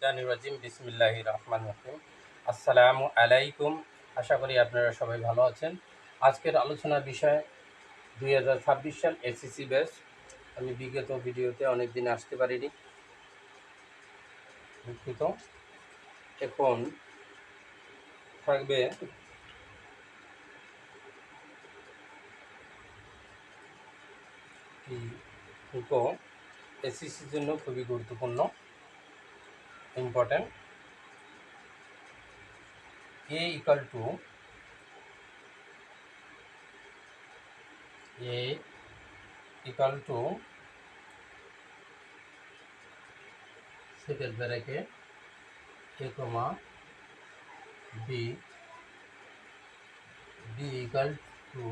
শাইতানির রাজিম বিসমিল্লাহির রহমানির রহিম। আসসালামু আলাইকুম। আশা করি আপনারা সবাই ভালো আছেন। আজকের আলোচনার বিষয় 2026 সাল এসএসসি ব্যাচ। আমি বিগত ভিডিওতে অনেক দিন আসতে পারিনি, দুঃখিত। এখন থাকবে কি অঙ্ক, এসএসসির জন্য খুবই গুরুত্বপূর্ণ, important. A equal two second bracket a comma b, b equal to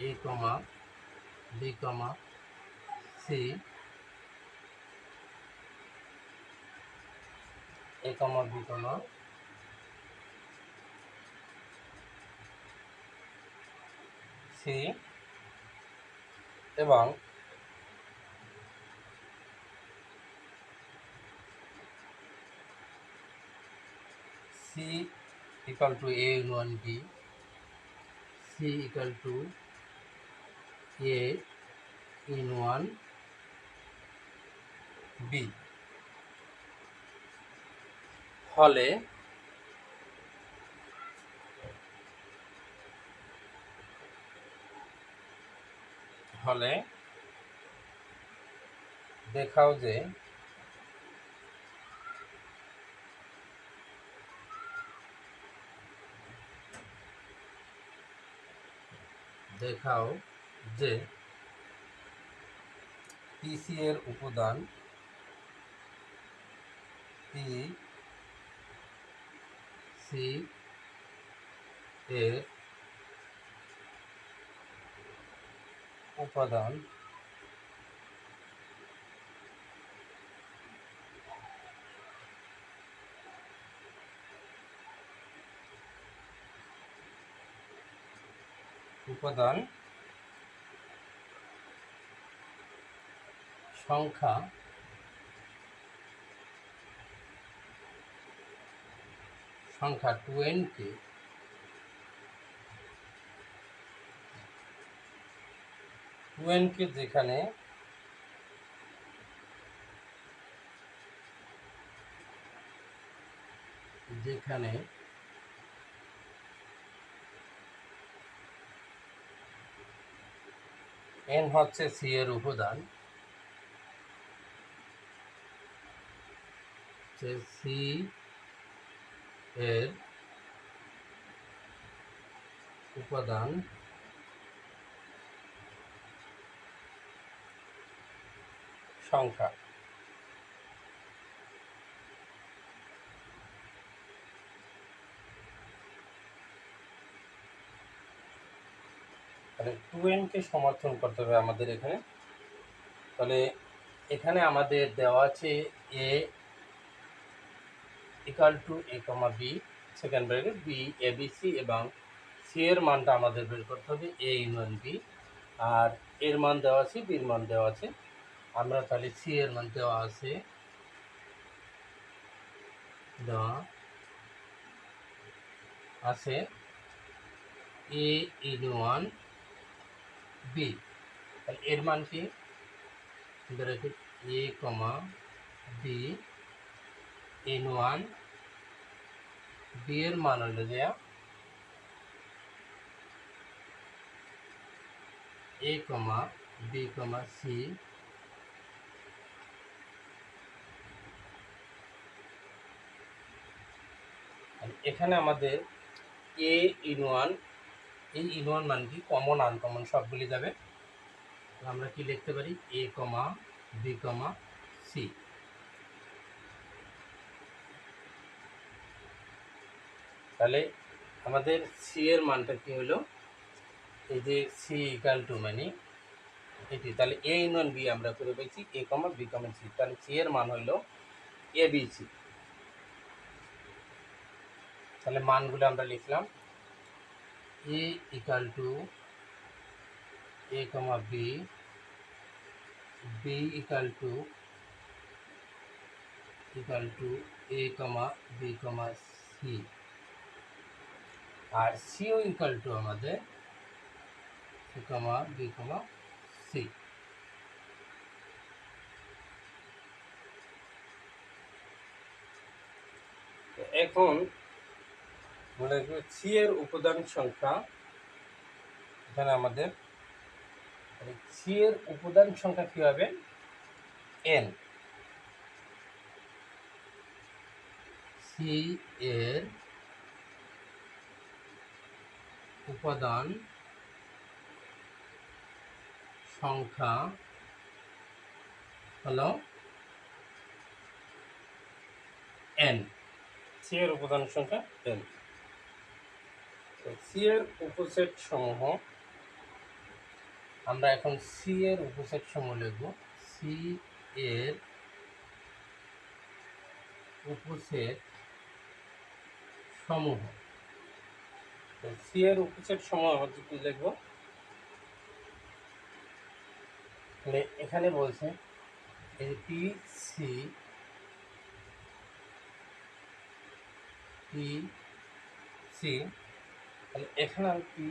a comma b comma c, a comma b comma c এবং c equal to a in 1 b, c equal to a in 1 b হলে দেখাও যে পিসি এর উপাদান P C এর উপাদান সংখ্যা 20 যেখানে n হচ্ছে সি এর উপাদান, সি এর উপাদান সংখ্যা। তাহলে 2n কে সমর্থন করতে হবে আমাদের এখানে। তাহলে এখানে আমাদের দেওয়া আছে a equal to a comma b second bracket b a b c এবং c এর মানটা আমাদের বের করতে হবে a ইউনিয়ন b, আর এর মান দেওয়া আছে, b এর মান দেওয়া আছে। আমরা তাহলে c এর মান দেওয়া আছে a ইউনিয়ন b। তাহলে এর মান কি, bracket a comma b in 1 b এর মান হলো যে a comma b comma c, এখানে আমাদের a in 1, এই in 1 মান কি কমন আনকমন সবগুলি যাবে। আমরা কি লিখতে পারি a comma b comma c। তাহলে আমাদের সি এর মানটা কি হলো, এই যে সি ইকাল টু মানে এটি, তাহলে এ ইউনিয়ন বি আমরা করে পেয়েছি এ কমা বি কমা সি। তাহলে সি এর মান হইল এ বি সি। তাহলে মানগুলো আমরা লিখলাম A equal to A comma B B equal to A comma B comma C, আর সিও ইকাল টু আমাদের A comma B comma C. এখন মনে রাখবে সি এর উপাদান সংখ্যা, এখানে আমাদের সি এর উপাদান সংখ্যা কি হবে, এন। সি এর উপাদান সংখ্যা হলো এন। সি এর উপাদান সংখ্যা এন। সি এর উপসেট সমূহ, আমরা এখন সি এর উপসেট সমূহ লিখব। সি এর উপসেট সমূহ, সি এর উপসেট সমূহ আমরা কি লিখব, এখানে বলছে এই পি সি তাহলে এখানে পি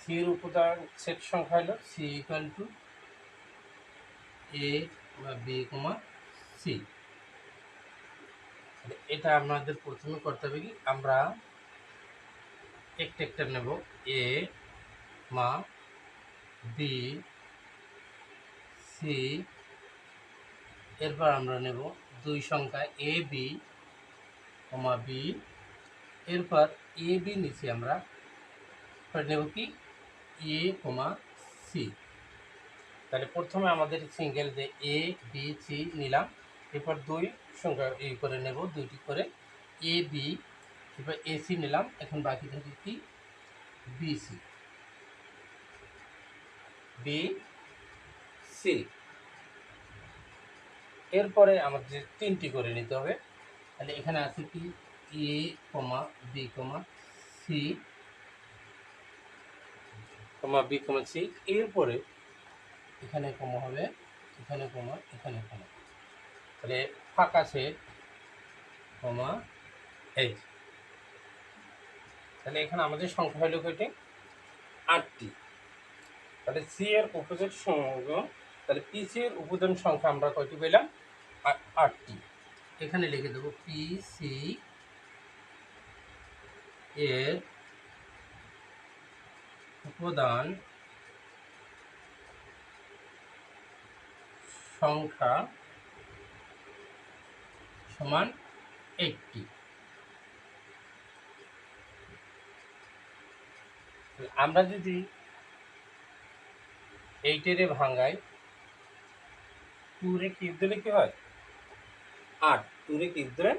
সি এর উপাদান সেট সংখ্যা হলো সি ইকুয়াল টু এ বা বি কমা সি। এটা আমাদের প্রথমে করতে হবে কি, আমরা একটা নেব, এ মা বি সি, এরপর আমরা নেব দুই সংখ্যা এ বি কমা বি, এরপর এ বি নিচে আমরা নেব কি এ কমা সি। তাহলে প্রথমে আমাদের সিঙ্গেল যে এ বি সি নিলাম, এরপর দুই সংখ্যা এই করে নেব, দুইটি করে এ বি, এরপর এসি নিলাম, এখন বাকি থাকে কি বিসি, বি সি। এরপরে আমাদের তিনটি করে নিতে হবে। তাহলে এখানে আছে কি এ comma B comma c comma B comma C, এরপরে এখানে কমা হবে, এখানে কমা, এখানে কমা, তাহলে ফাঁকা সেট কমা এই। তাহলে এখানে আমাদের সংখ্যা হলো কয়টি, 8টি। তাহলে সি এর উপসেট সংখ্যা, তাহলে পি সি এর উপাদান সংখ্যা আমরা কয়টি পেলাম, 8টি। এখানে লিখে দেবো পি সি এর উপাদান সংখ্যা সমান 8টি। আমরা যদি 8-এর ভাঙাই, 2-রে কিউব দিলে কি হয় 8, 2-রে কিউব দিলে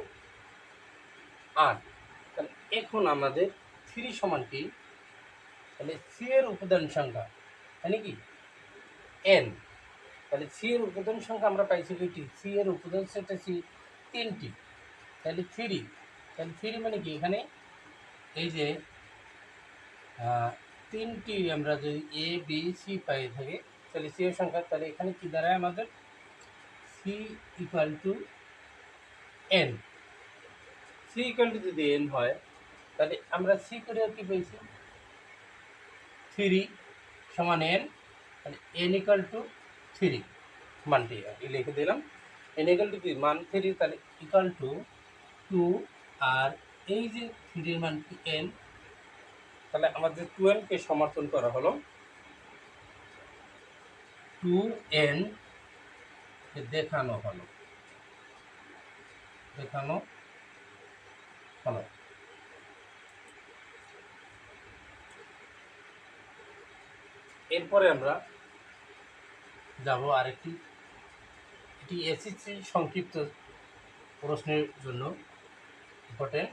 8। তাহলে এখন আমাদের 3 সমান কি, তাহলে সি এর উপাদান সংখ্যা মানে কি এন। তাহলে সি এর উপাদান সংখ্যা আমরা পাইছি দুইটি, সি এর উপাদান সেটা সি 3টি, তাহলে 3। তাহলে 3 মানে কি, এখানে এই যে 3টি আমরা যদি এ বি সি পাই থাকি, তাহলে সি এর সংখ্যা, তাহলে এখানে কি দাঁড়ায় আমাদের C equal to N. C equal to যদি এন হয়, তাহলে আমরা সি করে কি পেয়েছি 3 সমান এন, তাহলে এন ইকুয়াল টু 3 মানটি লিখে দিলাম। এন ইকুয়াল টু কি মান 3, তাহলে ইকুয়াল টু 2, আর এই যে 3 এর মান কি এন, তাহলে আমাদের 12কে সমর্থন করা হলো 2n দেখানো হলো। এরপরে আমরা যাব আরেকটি, এটি এসএসসি সংক্ষিপ্ত প্রশ্নের জন্য ইম্পর্টেন্ট।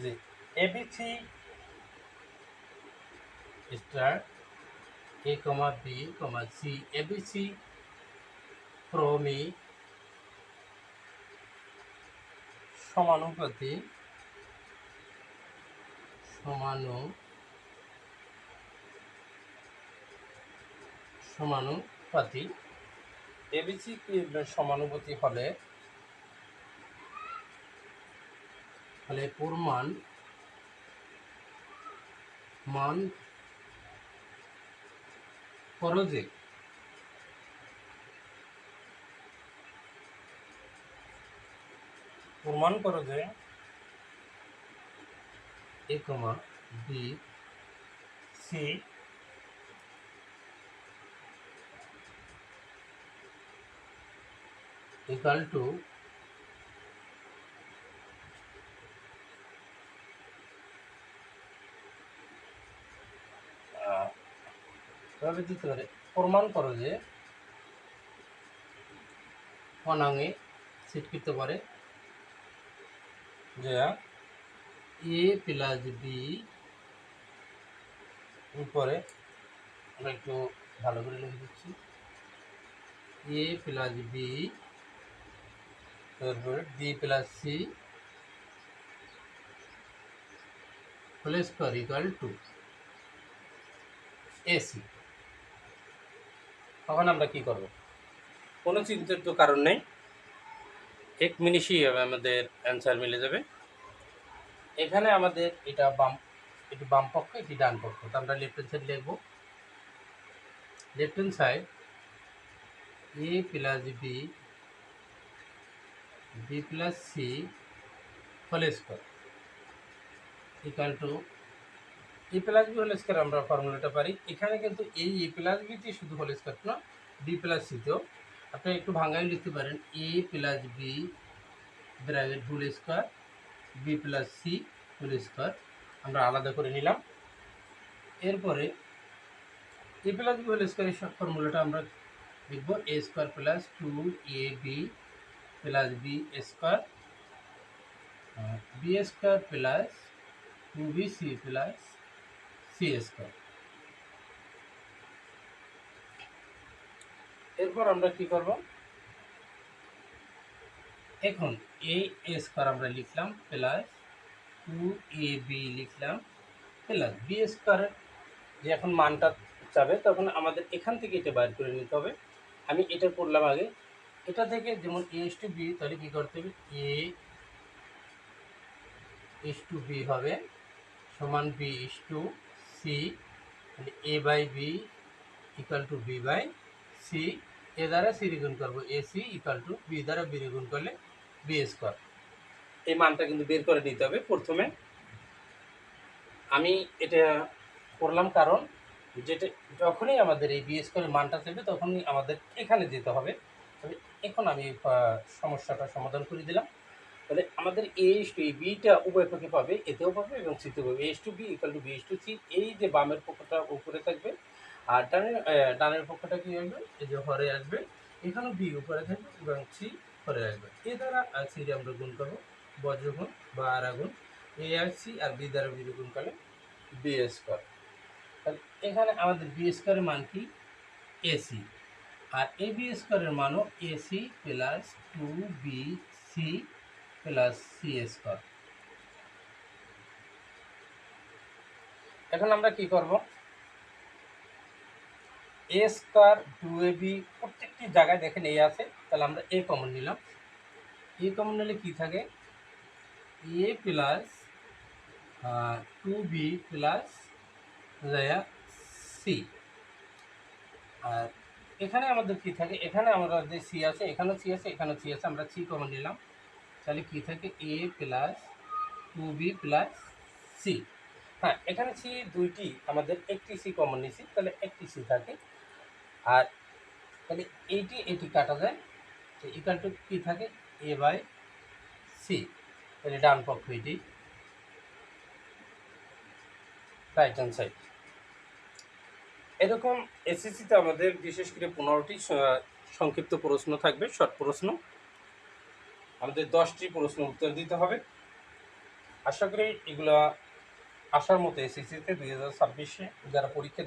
জি, এবিসি স্টার এ comma B comma C, ABC ক্রমিক সমানুপাতি সমানুপাতি এবিসি সমানুপাতি হলে প্রমাণ করো যে এ comma B C equal two দিতে পারে প্রমাণ করো যে অনাঙে সেট করতে পারে যে এ প্লাস বি উপরে আমরা একটু ভালো করে লিখে দিচ্ছি এ প্লাস বি তারপরে B plus C whole square equal to AC. তখন আমরা কি করব? কোনো চিন্তার তো কারণ নেই, এক মিনিটই আমাদের অ্যান্সার মিলে যাবে। এখানে আমাদের এটি বাম পক্ষ, এটি ডান পক্ষ, তো আমরা লেফট হ্যান্ড সাইড লিখব। Left hand side A plus B B plus C whole square equal to A plus B whole square. আমরা ফর্মুলাটা পারি। এখানে কিন্তু এই এ প্লাস বিটি শুধু হোল স্কয়ার না, বি প্লাস সিতেও আপনি একটু ভাঙাই লিখতে পারেন A plus B bracket whole square B plus C whole square. আমরা আলাদা করে নিলাম। এরপরে এ প্লাস বি হোল স্কয়ারের সব ফর্মুলাটা আমরা লিখব A square plus 2ab plus B square B square plus 2bc plus C square. এরপর আমরা কি করব? এখন এ স্কয়ার আমরা লিখলাম প্লাস 2ab লিখলাম প্লাস বি স্কয়ারের যে এখন মানটা যাবে তখন আমাদের এখান থেকে এটা বাইর করে নিতে হবে। আমি এটা করলাম আগে। এটা থেকে যেমন এ ইস টু বি, তাহলে কী করতে হবে? এ ইস টু বি হবে সমান বি ইস টু সি, মানে A by B equal to B by C. A দ্বারা সি গুণ করবো, A C equal to B দ্বারা বি গুণ করলে বি স্কয়ার। এই মানটা কিন্তু বের করে নিতে হবে প্রথমে। আমি এটা করলাম কারণ যেটা যখনই আমাদের এই বি স্কয়ারের মানটা চাইবে তখনই আমাদের এখানে যেতে হবে। তবে এখন আমি সমস্যাটা সমাধান করে দিলাম। তাহলে আমাদের এ ইস টু এই বিটা উভয় পক্ষে পাবে, এতেও পাবে এবং সিতেও পাবে। A is to B equal to B is to C. এই যে বামের পক্ষটা উপরে থাকবে আর ডানের পক্ষটা কি আসবে? এই যে হরে আসবে। এখানেও বি উপরে থাকবে এবং সি হরে আসবে। এ দ্বারা আর সি আমরা গুণ করবো, বজ্রগুণ বা আর আগুন। এ আর সি আর বি দ্বারা বি গুণ করলে বি স্কয়ার। তাহলে এখানে আমাদের বি স্কয়ারের মান কি? এসি। আর এ বি স্কয়ারের মানও AC plus 2bc plus C square. এখন আমরা কি করব? এ স্কয়ার 2ab প্রত্যেকটি জায়গায় দেখেন এ আছে, তাহলে আমরা এ কমন নিলাম। এ কমন নিলে কি থাকে? এ প্লাস 2b প্লাস সি। আর এখানে আমাদের কি থাকে? এখানে আমরা যে সি আছে, এখানেও সি আছে, এখানেও সি আছে, আমরা সি কমন নিলাম। তাহলে কি থাকে? এ প্লাস 2b প্লাস সি। হ্যাঁ, এখানে সি দুইটি, আমাদের একটি সি কমন নিছি, তাহলে একটি সি থাকে। আর তাহলে এটি কাটা যায়, তো ইকাল টু কী থাকে? এ বাই সি। তাহলে ডান পক্ষ এটি, রাইট হ্যান্ড সাইড। এরকম এসএসসিতে আমাদের বিশেষ করে 15টি সংক্ষিপ্ত প্রশ্ন থাকবে, শর্ট প্রশ্ন। আমাদের 10টি প্রশ্ন উত্তর দিতে হবে। আশা করি এগুলা আসার মতো এসএসসিতে 2026-এ যারা পরীক্ষা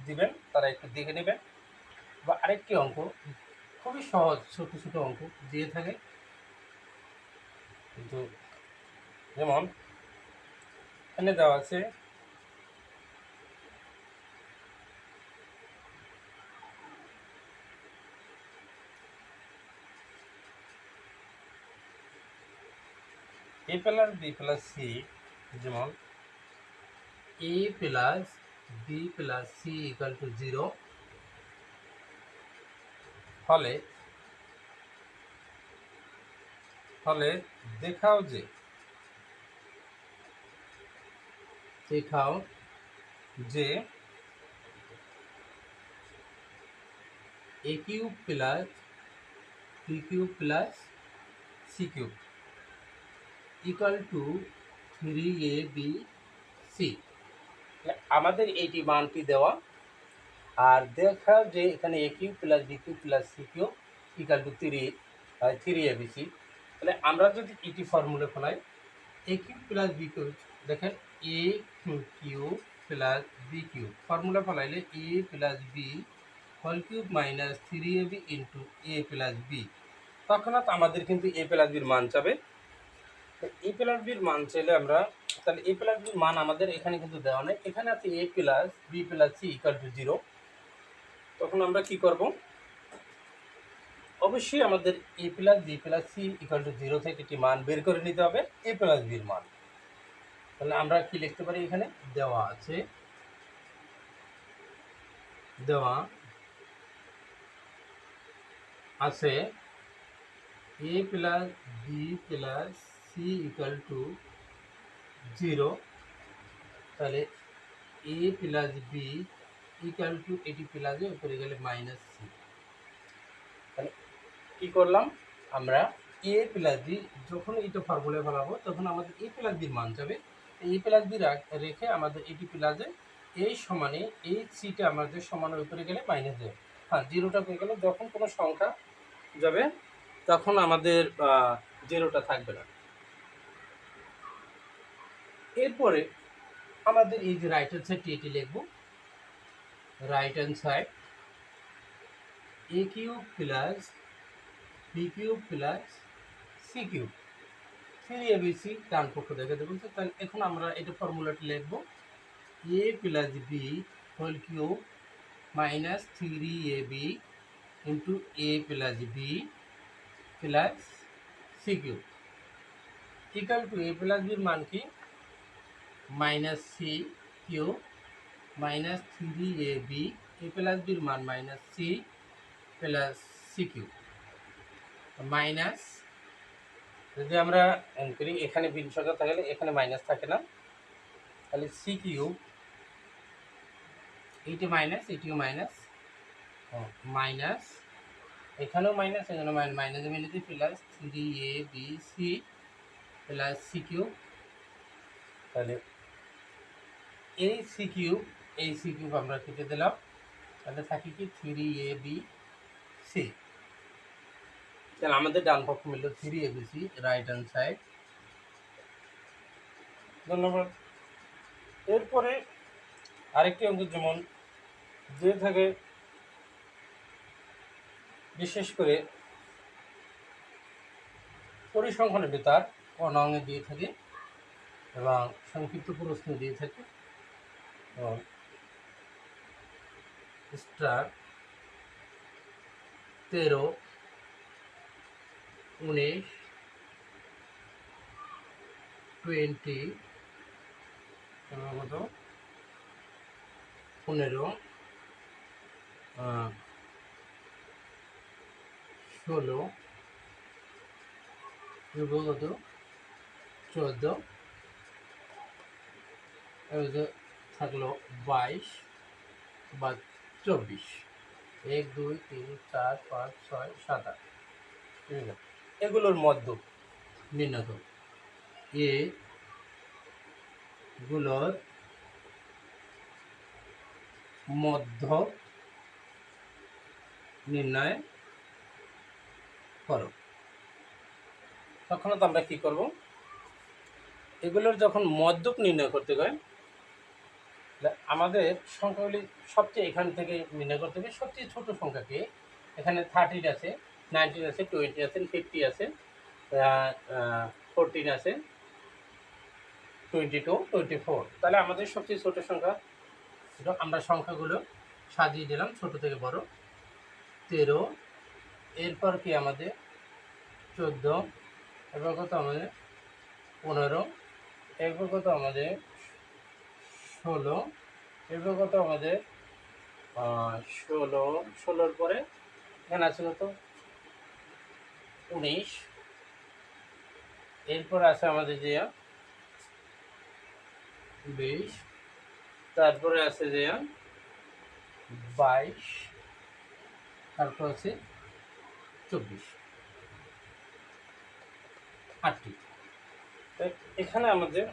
দিবেন তারা একটু দেখে নেবেন। বা আরেকটি অঙ্ক খুবই সহজ, ছোটো ছোটো অঙ্ক দিয়ে থাকে, কিন্তু যেমন এখানে দেওয়া আছে a plus b plus c, যেমন a plus b plus c equal to 0, ফলে ফলে দেখাও যে a cube plus b cube plus c cube equal to 3abc। আমাদের এইটি মানটি দেওয়া, আর দেখাও যে এখানে a cube plus b cube plus c cube equal to 3abc। তাহলে আমরা যদি এটি ফর্মুলা ফেলাই, a cube plus b cube, দেখেন a cube plus b cube formula ফলাইলে a plus b whole cube minus 3ab into a plus b, তৎক্ষণাৎ আমাদের কিন্তু a প্লাস বির মান চাবে। a প্লাস বির মান চাইলে আমরা, তাহলে a প্লাস বির মান আমাদের এখানে কিন্তু দেওয়া নেই, এখানে আছে a plus b plus c equal to 0। তখন আমরা কি করব, অবশ্যই আমাদের a plus b plus c equal to 0 থেকে একটি মান বের করে নিতে হবে, a প্লাস বির মান। তাহলে আমরা কি লিখতে পারি, এখানে দেওয়া আছে a plus b plus c equal to 0, তাহলে a plus b equal to এটি প্লাসে উপরে গেলে মাইনাস c। তাহলে কী করলাম আমরা, a প্লাস b যখন এটা ফর্মুলায় ফেলাবো তখন আমাদের a প্লাস বির মান যাবে, a প্লাস বি রেখে আমাদের এটি প্লাসে এই সমানে এই সিটা আমাদের সমানের উপরে গেলে মাইনাস যাবে। হ্যাঁ, জিরোটা হয়ে গেল, যখন কোনো সংখ্যা যাবে তখন আমাদের জিরোটা থাকবে না। এরপরে আমাদের এই যে রাইট হ্যান্ড সাইডটি এটি লিখব, right hand side a cube plus b cube plus c cube 3abc ডান পক্ষ দেখে দেবেন। তাহলে এখন আমরা এটা ফর্মুলাটি লিখব, a plus b whole cube minus 3ab into a plus b plus c cube equal to a plus বির মান কি, minus c cube minus 3ab, a plus বির মান minus c plus c cube minus, যদি আমরা করি এখানে বিন সংখ্যা থাকলে এখানে মাইনাস থাকে না, তাহলে c কিউব, এইটি মাইনাস এটিও মাইনাস, মাইনাস এখানেও মাইনাস এখানে মাইনাস মিলিয়ে plus 3abc plus c cube. তাহলে এই c কিউব আমরা কেটে দিলাম, তাহলে থাকি কি 3abc। তাহলে আমাদের ডান পক্ষ মিলল 3abc রাইট হ্যান্ড সাইড। ধন্যবাদ। এরপরে আরেকটি অঙ্ক, যেমন যে থাকে বিশেষ করে পরিসংখ্যানের বেতার অঙ্গে দিয়ে থাকে এবং সংক্ষিপ্ত প্রশ্ন দিয়ে থাকে, এবং স্টার 13, 19, 20, সম্ভবত 15, 16, সম্ভবত 14, থাকলো 22 বা 24, 1, 2, 3, 4, 5, 6, 7, 8, ঠিক আছে। এগুলোর মধ্য নির্ণয় করো, এগুলোর মধ্য নির্ণয় করো। তখন আমরা কি করব, এগুলোর যখন মধ্যক নির্ণয় করতে হয় আমাদের সংখ্যাগুলি সবচেয়ে এখান থেকে নির্ণয় করতে হবে সবচেয়ে ছোট সংখ্যাকে। এখানে 13 আছে, 19 আছে, 20 আছে, 50 আছে, 14 আছে, 22, 24। তাহলে আমাদের সবচেয়ে ছোট সংখ্যা, আমরা সংখ্যাগুলো সাজিয়ে দিলাম ছোট থেকে বড়। 13, এরপর কি আমাদের 14, এরপর কত আমাদের 15, এরপর কত আমাদের 16, এরপর কত আমাদের 16 পরে এখানে আছে কত 19, এরপর আছে আমাদের যে 20, তারপরে আছে যে 22, তারপর আছে 24, 8টি। এখানে আমাদের